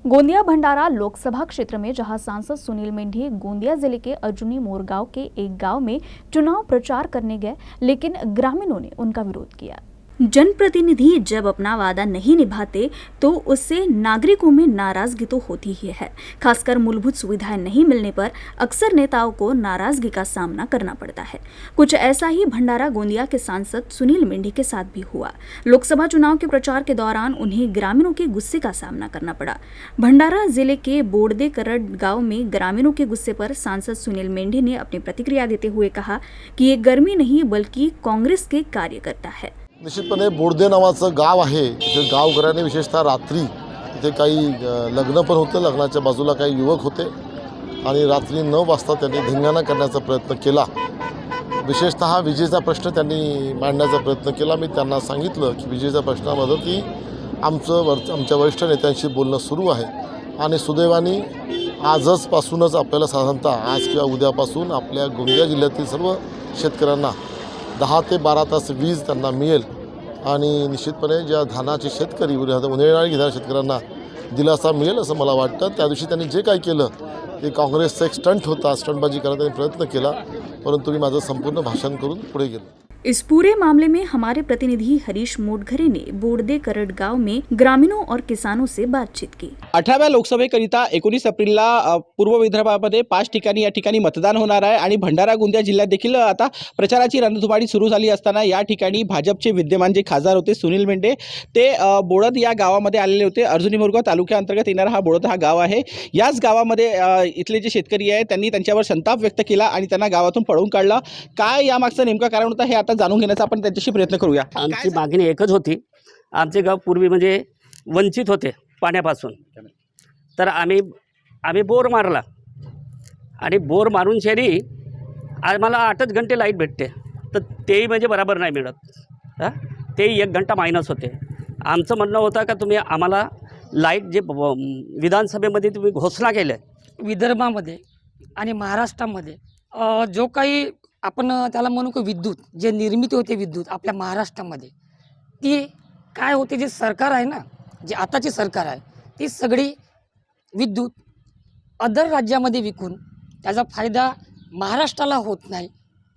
गोंदिया भंडारा लोकसभा क्षेत्र में जहां सांसद सुनील मेंढे गोंदिया जिले के अर्जुनी मोर गांव के एक गांव में चुनाव प्रचार करने गए, लेकिन ग्रामीणों ने उनका विरोध किया। जनप्रतिनिधि जब अपना वादा नहीं निभाते तो उससे नागरिकों में नाराजगी तो होती ही है। खासकर मूलभूत सुविधाएं नहीं मिलने पर अक्सर नेताओं को नाराजगी का सामना करना पड़ता है। कुछ ऐसा ही भंडारा गोंदिया के सांसद सुनील मेंढे के साथ भी हुआ। लोकसभा चुनाव के प्रचार के दौरान उन्हें ग्रामीणों के गुस्से का सामना करना पड़ा। भंडारा जिले के बोड़दे करड़ गाँव में ग्रामीणों के गुस्से पर सांसद सुनील मेंढे ने अपनी प्रतिक्रिया देते हुए कहा कि ये गर्मी नहीं बल्कि कांग्रेस के कार्यकर्ता है। निश्चितपणे बोडदे नावाचं गाव आहे। इथे गावकऱ्यांनी विशेषतः रात्री इथे काही लग्न पण होतं, लग्नाच्या बाजूला काही युवक होते आणि रात्री 9 वाजता त्यांनी धिंगाणा करण्याचा प्रयत्न केला। विशेषतः विजेचा प्रश्न त्यांनी मांडण्याचा प्रयत्न केला। मी त्यांना सांगितलं की विजेच्या प्रश्नामध्ये की आमच्या वरिष्ठ नेत्यांशी बोलणं सुरू आहे आणि सुदैवाने आजपासूनच आपल्याला साधारणतः आज किंवा उद्यापासून आपल्या गोंदिया जिल्ह्यातील सर्व शेतकऱ्यांना 10 ते 12 तास वीज त्यांना मिळेल आणि निश्चितपणे ज्या धानाचे शेतकरी उन्हाळी घेणाऱ्या शेतकऱ्यांना दिलासा मिळेल असं मला वाटतं। त्या दिवशी त्यांनी जे काही केलं ते काँग्रेसचा एक स्टंट होता, स्टंटबाजी करण्याचा त्यांनी प्रयत्न केला, परंतु मी माझं संपूर्ण भाषण करून पुढे गेलो। इस पूरे मामले में हमारे प्रतिनिधि हरीश मोटघरे ने बोड़दे करड़ गांव में ग्रामीणों और किसानों से बातचीत की। 18व्या लोकसभेकरिता 19 एप्रिलला पूर्व विदर्भामध्ये 5 ठिकाणी या ठिकाणी मतदान होणार आहे आणि भंडारा गोंदिया जिल्ह्यात देखील आता प्रचाराची रणधुमाळी सुरू झाली असताना या ठिकाणी भाजपचे विद्यमान जे खासदार होते सुनील मेंढे ते बोडद या गावामध्ये आलेले होते। अर्जुनी मोरगाव तालुक्याअंतर्गत येणारा हा बोडद हा गाव आहे। याच गावामध्ये इथले जे शेतकरी आहेत त्यांनी त्यांच्यावर संताप व्यक्त केला आणि त्यांना गावातून पळवून काढला। काय यामागचं नेमकं कारण होतं हे आता जाणून घेण्याचा आपण त्यांच्याशी प्रयत्न करूया। आमची मागणी एकच होती। आमचे गाव पूर्वी म्हणजे वंचित होते पाण्यापासून, तर आम्ही बोर मारला आणि बोर मारून शेरी आम्हाला 8च घंटे लाईट भेटते, तर तेही म्हणजे बरोबर नाही मिळत। तेही 1 घंटा मायनस होते। आमचं म्हणणं होतं का तुम्ही आम्हाला लाईट जे विधानसभेमध्ये तुम्ही घोषणा केल्या विदर्भामध्ये आणि महाराष्ट्रामध्ये जो काही आपण त्याला म्हणू की विद्युत जे निर्मिती होते विद्युत आपल्या महाराष्ट्रामध्ये, ती काय होते जे सरकार आहे ना, जे आताची सरकार आहे ती सगळी विद्युत अदर राज्यामध्ये विकून त्याचा फायदा महाराष्ट्राला होत नाही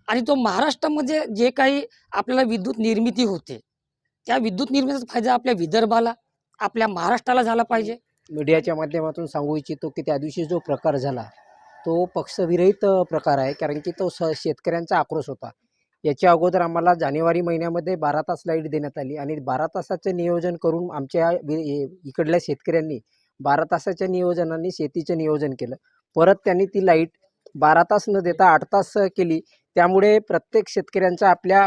आणि तो महाराष्ट्रामध्ये जे काही आपल्याला विद्युत निर्मिती होते त्या विद्युत निर्मितीचा फायदा आपल्या विदर्भाला आपल्या महाराष्ट्राला झाला पाहिजे। मीडियाच्या माध्यमातून सांगू इच्छितो की त्या दिवशी जो प्रकार झाला तो पक्षविरहित प्रकार आहे, कारण की तो शेतकऱ्यांचा आक्रोश होता। याच्या अगोदर आम्हाला जानेवारी महिन्यामध्ये 12 तास लाईट देण्यात आली आणि 12 तासाचे नियोजन करून आमच्या इकडल्या शेतकऱ्यांनी 12 तासाच्या नियोजनाने शेतीचे नियोजन केलं। परत त्यांनी ती लाईट 12 तास न देता 8 तास केली। त्यामुळे प्रत्येक शेतकऱ्यांचा आपल्या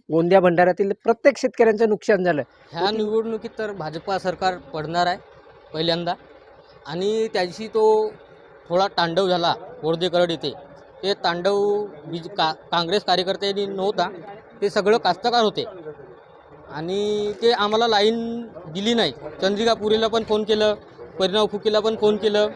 गोंदिया भंडाऱ्यातील प्रत्येक शेतकऱ्यांचं नुकसान झालं। ह्या निवडणुकीत तर भाजपा सरकार पडणार आहे पहिल्यांदा, आणि त्यादिवशी तो थोडा तांडव झाला बोडदे करड़ येथे। ते तांडव काँग्रेस कार्यकर्त्यांनी नव्हता, ते सगळं कास्तकार होते आणि ते आम्हाला लाईन दिली नाही। चंद्रिका पुरेला पण फोन केलं, परिणाम फुकेला पण फोन केलं,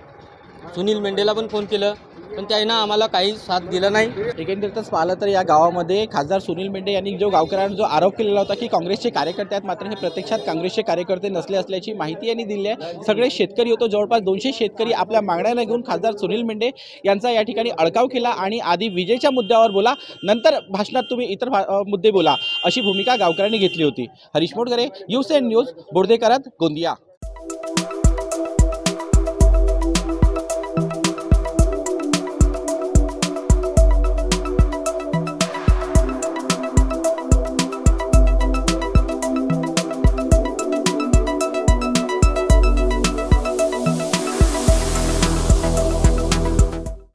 सुनील मेंढेला पण फोन केलं, पण त्यांना आम्हाला काही साथ दिला नाही। एकंदरीतच पाहिलं तर या गावामध्ये खासदार सुनील मेंढे यांनी गावकऱ्यांना जो आरोप केलेला होता की काँग्रेसचे कार्यकर्ते आहेत, मात्र हे प्रत्यक्षात काँग्रेसचे कार्यकर्ते नसले असल्याची माहिती यांनी दिली आहे। सगळे शेतकरी होतो, जवळपास 200 शेतकरी आपल्या मागण्या घेऊन खासदार सुनील मेंढे यांचा या ठिकाणी अडकाव केला आणि आधी विजेच्या मुद्द्यावर बोला, नंतर भाषणात तुम्ही इतर मुद्दे बोला, अशी भूमिका गावकऱ्यांनी घेतली होती। Harish Motghare, Usain news, बोडदे करड़, Gondia.